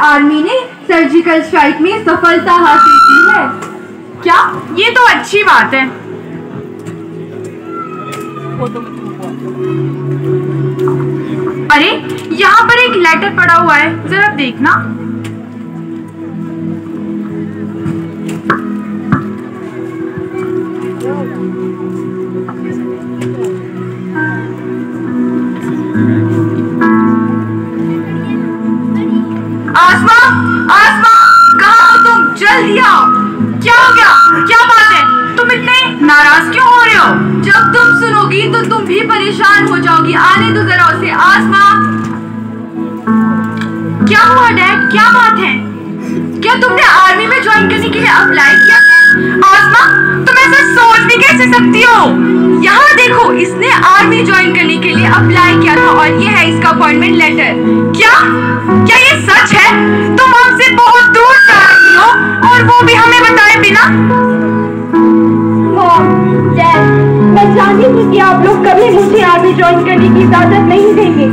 Army ने surgical strike में सफलता हासिल की है। क्या? ये तो अच्छी बात है। अरे यहाँ पर एक लेटर पड़ा हुआ है, जरा देखना। आसमा, आसमा, कहाँ हो तुम? जल्दी आओ। क्या हो गया? क्या बात है? तुम इतने नाराज क्यों हो रहे हो? जब तुम सुनोगी तो तुम भी परेशान हो जाओगी। आने दो जरा उसे। आसमा, क्या हुआ डैड? क्या बात है? क्या तुमने आर्मी में ज्वाइन करने के लिए अप्लाई किया? आसमा, तुम ऐसा सोच भी कैसे सकती हो? यहाँ देखो, इसने आर्मी ज्वाइन करने के लिए अप्लाई किया था और ये है इसका अपॉइंटमेंट लेटर। क्या? क्या ये सच है? तुम हमसे बहुत दूर जा रही हो और वो भी हमें बताए बिना? डैड, मैं जानती थी कि आप लोग कभी मुझे आर्मी ज्वाइन करने की इजाजत नहीं देंगे,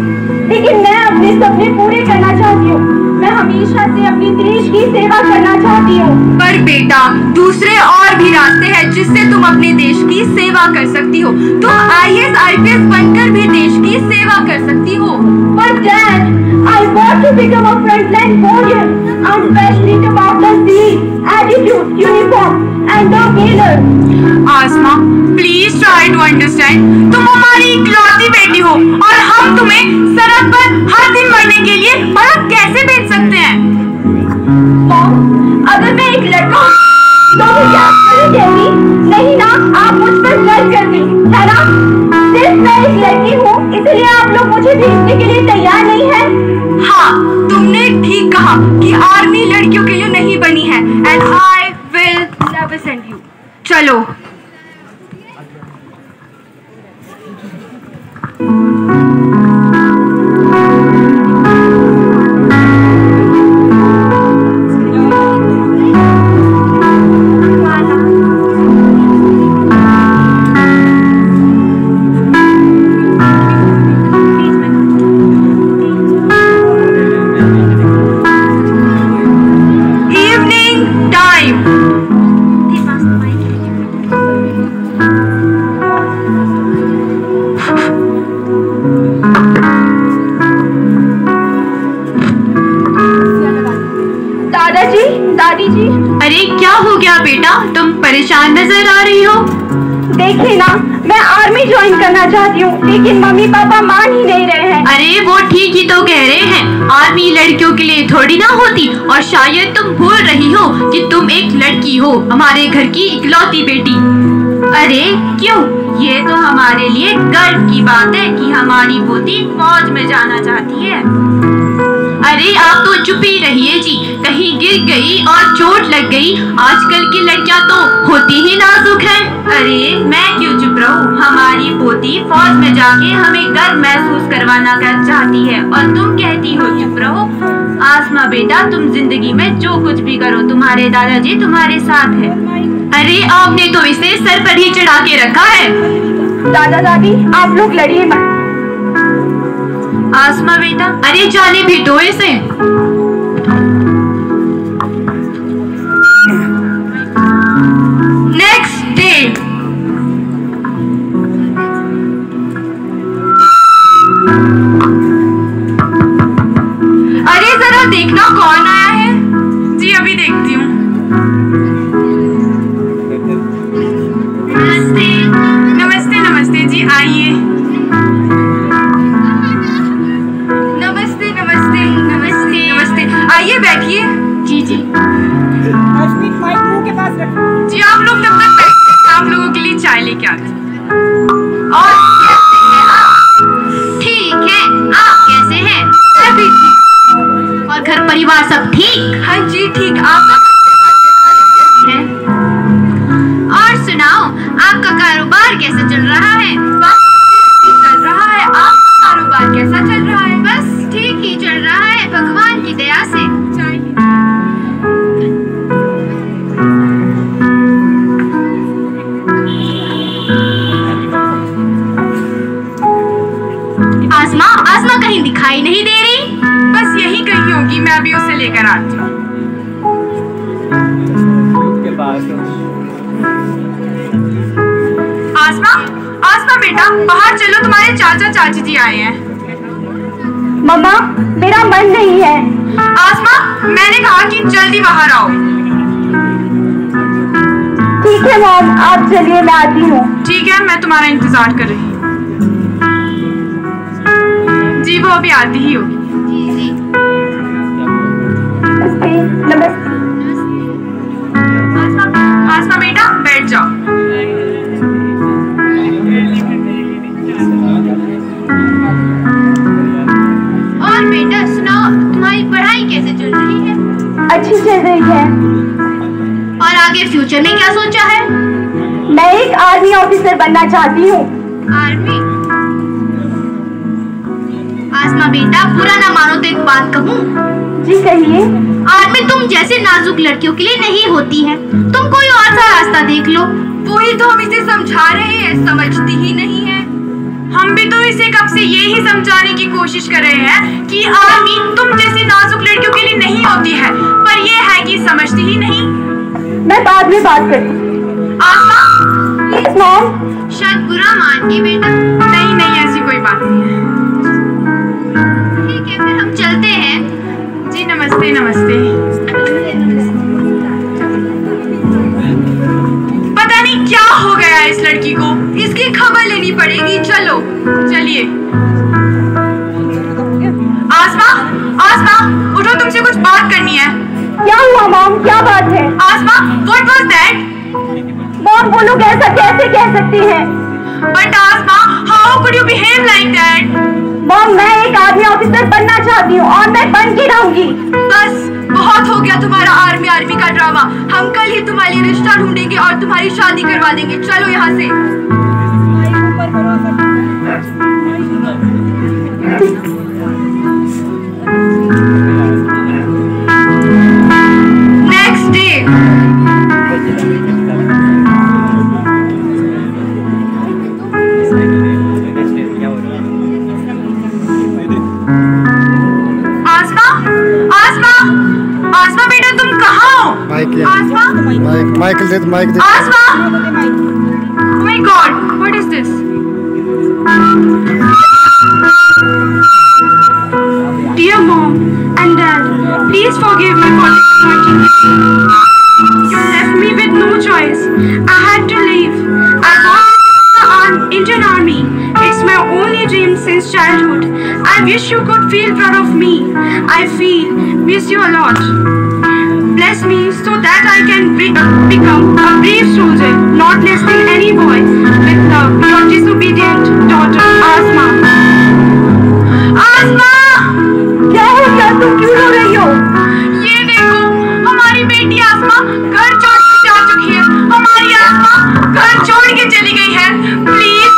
लेकिन मैं अपने सपने पूरे करना चाहती हूँ। मैं हमेशा से अपने देश की सेवा करना चाहती हूँ। पर बेटा, दूसरे और भी रास्ते हैं जिससे तुम अपने देश की सेवा कर सकती हो। तुम IAS IPS बनकर भी देश की सेवा कर सकती हो। पर dad, I want to become a frontline warrior. I'm passionate about the zeal, attitude, uniform and the valor. Asma, please try to understand. तुम हमारी इकलौती बेटी हो और हम तुम्हें सरहद पर हर दिन मरने के लिए बाहर कैसे भेज सकते हैं? मॉम, अगर मैं एक लड़का तो मुझे आप नहीं देंगी? नहीं ना, आप मुझ पर गर्व करती है ना? सिर्फ मैं एक लड़की हूँ, इसलिए आप लोग मुझे भेजने के लिए तैयार नहीं है। हाँ, तुमने ठीक कहा कि आर्मी लड़कियों के लिए नहीं बनी है। And I will never send you. चलो। अरे क्या हो गया बेटा? तुम परेशान नजर आ रही हो। देखिए ना, मैं आर्मी ज्वाइन करना चाहती हूँ, लेकिन मम्मी पापा मान ही नहीं रहे हैं। अरे वो ठीक ही तो कह रहे हैं, आर्मी लड़कियों के लिए थोड़ी ना होती। और शायद तुम भूल रही हो कि तुम एक लड़की हो, हमारे घर की इकलौती बेटी। अरे क्यों? ये तो हमारे लिए गर्व की बात है कि हमारी पोती फौज में जाना चाहती है। अरे आप तो चुप ही रहिए जी, कहीं गिर गई और चोट लग गई। आजकल की लड़कियां तो होती ही नाजुक हैं। अरे मैं क्यों चुप रहूं? हमारी पोती फौज में जाके हमें गर्व महसूस करवाना चाहती है और तुम कहती हो चुप रहो। आसमा बेटा, तुम जिंदगी में जो कुछ भी करो, तुम्हारे दादाजी तुम्हारे साथ है। अरे आपने तो इसे सर पर ही चढ़ा के रखा है। दादा दादी, आप लोग लड़िए मत। आसमा बेटा, अरे जाने भी दो इसे। Next day. अरे जरा देखना कौन आया है। जी अभी देखती हूँ। नमस्ते नमस्ते नमस्ते जी, आइए। नमस्ते नमस्ते नमस्ते नमस्ते, आइए बैठिए। जी जी माइक मुंह के पास रखो। जी आप लोग तब तक बैठिए, आप लोगों के लिए चाय लेके आती हूँ। और कैसे हैं आप? ठीक है, आप कैसे हैं? मैं भी ठीक। और घर परिवार सब ठीक? हाँ जी ठीक। आपका है? और सुनाओ, आपका कारोबार कैसा चल रहा है? चल रहा है। आपका कारोबार कैसा चल रहा है? बस ठीक ही चल रहा है, भगवान की दया से। आसमा, आसमा कहीं दिखाई नहीं दे रही। बस यही कही होगी, मैं अभी उसे लेकर आती हूँ। आसमा, आसमा बेटा, बाहर चलो, तुम्हारे चाचा चाची जी आए हैं। मम्मा, मेरा मन नहीं है। आसमा, मैंने कहा कि जल्दी बाहर आओ। ठीक है मॉम, आप चलिए, मैं आती हूँ। ठीक है, मैं तुम्हारा इंतजार कर रही हूँ। जी, वो अभी आती ही होगी। नमस्ते। आसमा बेटा, बैठ जाओ। और बेटा सुनाओ, तुम्हारी पढ़ाई कैसे चल रही है? अच्छी चल रही है। और आगे फ्यूचर में क्या सोचा है? मैं एक आर्मी ऑफिसर बनना चाहती हूँ। आर्मी? आसमा बेटा, बुरा ना मानो तो एक बात कहूँ? जी कहिए। आर्मी तुम जैसे नाजुक लड़कियों के लिए नहीं होती है। तुम कोई और सा रास्ता देख लो। वही तो हम इसे समझा रहे हैं, समझती ही नहीं है। हम भी तो इसे कब से ये ही समझाने की कोशिश कर रहे हैं कि आर्मी तुम जैसी नाजुक लड़कियों के लिए नहीं होती है, पर ये है कि समझती ही नहीं। मैं बाद में बात करती हूँ। आसमा, प्लीज मॉम। शायद बुरा मान गई बेटा। नहीं नहीं, ऐसी कोई बात नहीं है। ठीक है, फिर हम चलते हैं। जी नमस्ते। नमस्ते। पता नहीं क्या हो गया इस लड़की को, इसकी खबर लेनी पड़ेगी। चलो चलिए। आसमा, आसमा उठो, तुमसे कुछ बात करनी है। क्या हुआ मॉम, क्या बात है? आसमा, what was that? मॉम, वो लोग ऐसा कैसे कह सकती हैं? But Asma, how could you behave like that? Mom, मैं एक आर्मी ऑफिसर बनना चाहती हूँ और मैं बन के रहूंगी। बस बहुत हो गया तुम्हारा आर्मी आर्मी का ड्रामा। हम कल ही तुम्हारे लिए रिश्ता ढूंढेंगे और तुम्हारी शादी करवा देंगे। चलो यहाँ से। Next day. आसमा बेटा, तुम कहाँ हो? आसमा, माइक दे, माइक दे। Asma, oh my God, what is this? Dear mom and dad, please forgive me for disappointing you. You left me with no choice. I had to leave. I want the Indian Army. It's my only dream since childhood. I wish you could feel proud of me. I miss you a lot. Bless me so that I can become a brave soldier, not less than any boy. With love, your disobedient daughter, Asma. Asma! क्या हो गया, तुम क्यों रो रही हो? ये देखो, हमारी बेटी आसमा घर छोड़ के जा चुकी है। हमारी आसमा घर छोड़ के चली गई है। प्लीज।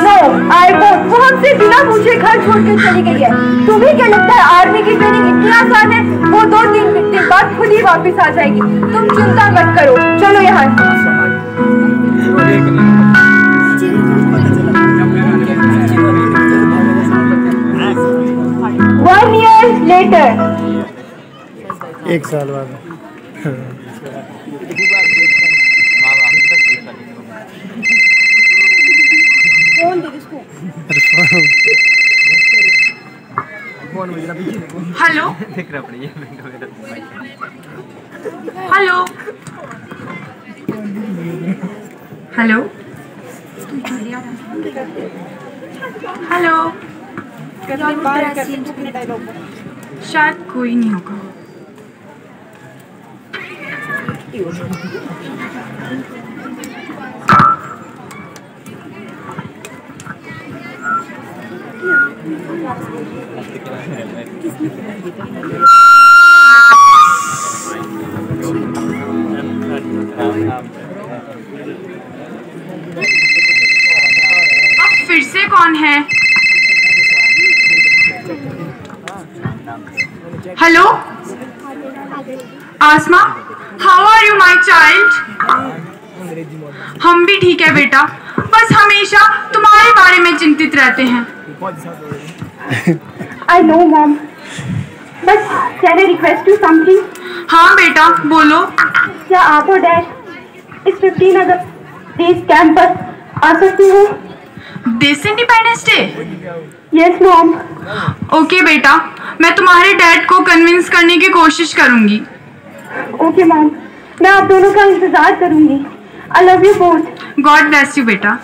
No, I won't. वो हमसे बिना पूछे घर छोड़ के चली गई है। तुम्हें क्या लगता है आर्मी की ट्रेनिंग इतनी आसान है? वो 2-3 दिन बाद खुद ही वापस आ जाएगी। तुम चिंता मत करो, चलो यहाँ से। 1 year later. 1 साल बाद। Hello hello hello hello. शायद कोई नहीं होगा। अब फिर से कौन है? Hello Asma, how are you my child? हम भी ठीक है बेटा, बस हमेशा तुम्हारे बारे में चिंतित रहते हैं। I know, Mom. But can I request you something? हाँ बेटा बोलो। क्या आप और डैड इस 15 अगस्त डेज कैंप पर आ सकते हो? This independence day? Yes, Mom. Okay बेटा, मैं तुम्हारे डैड को कन्विंस करने की कोशिश करूंगी। Okay, Mom. मैं आप दोनों का इंतजार करूंगी। I love you both. God bless you बेटा।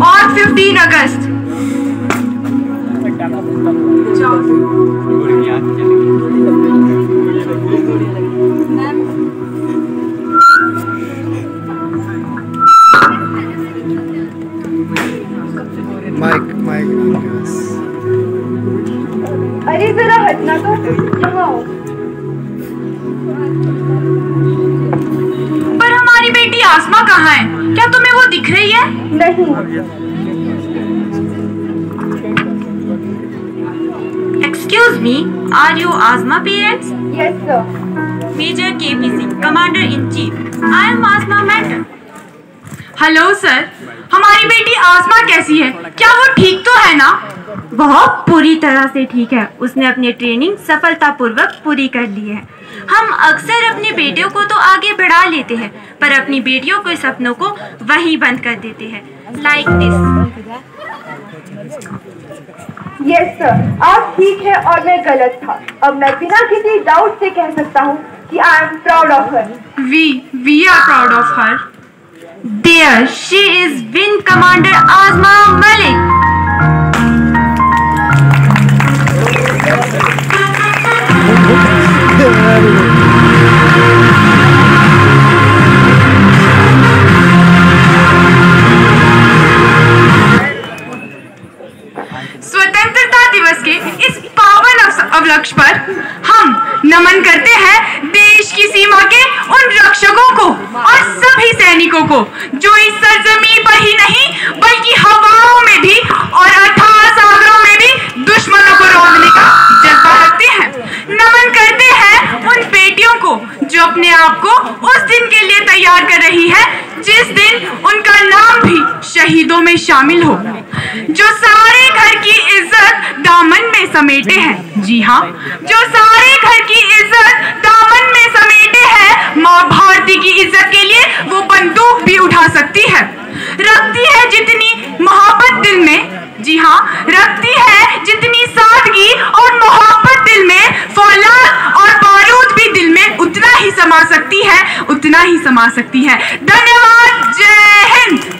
और 15 अगस्त माइक अरे जरा हटना तो, यहाँ आओ। पर हमारी बेटी आसमा कहाँ है? क्या तुम्हें वो दिख रही है? नहीं। Excuse me, are you Asma parents? Yes, sir. Major KPC, commander in chief. I am Asma matter. Hello sir, हमारी बेटी आसमा कैसी है? क्या वो ठीक तो है ना? बहुत पूरी तरह से ठीक है। उसने अपनी ट्रेनिंग सफलतापूर्वक पूरी कर ली है। हम अक्सर अपने बेटियों को तो आगे बढ़ा लेते हैं, पर अपनी बेटियों के सपनों को वहीं बंद कर देते हैं। Like this. Yes, sir. आप ठीक है और मैं गलत था। अब मैं बिना किसी डाउट से कह सकता हूँ कि I am proud of her. We are proud of her. There she is, Wing Commander Asma Malik. स्वतंत्रता दिवस के इस पावन अवलक्ष्य पर हम नमन करते हैं देश की सीमा के उन रक्षकों को और सभी सैनिकों को जो इस सरजमीन पर ही नहीं बल्कि हवाओं में भी और अथाह सागरों में भी दुश्मनों को रोकने का जज्बा रखते हैं। नमन करते हैं उन बेटियों को जो अपने आप को उस दिन के लिए तैयार कर रही है जिस दिन उनका नाम भी शहीदों में शामिल हो, जो सारे घर की इज्जत दामन में समेटे हैं। जी हाँ, जो सारे घर की इज्जत दामन में समेटे हैं। माँ भारती की इज्जत के लिए वो बंदूक भी उठा सकती है। रखती है जितनी मोहब्बत दिल में, जी हाँ, रखती है जितनी सादगी और मोहब्बत दिल में, फौलाद और बारूद भी दिल में उतना ही समा सकती है, उतना ही समा सकती है। धन्यवाद। जय हिंद।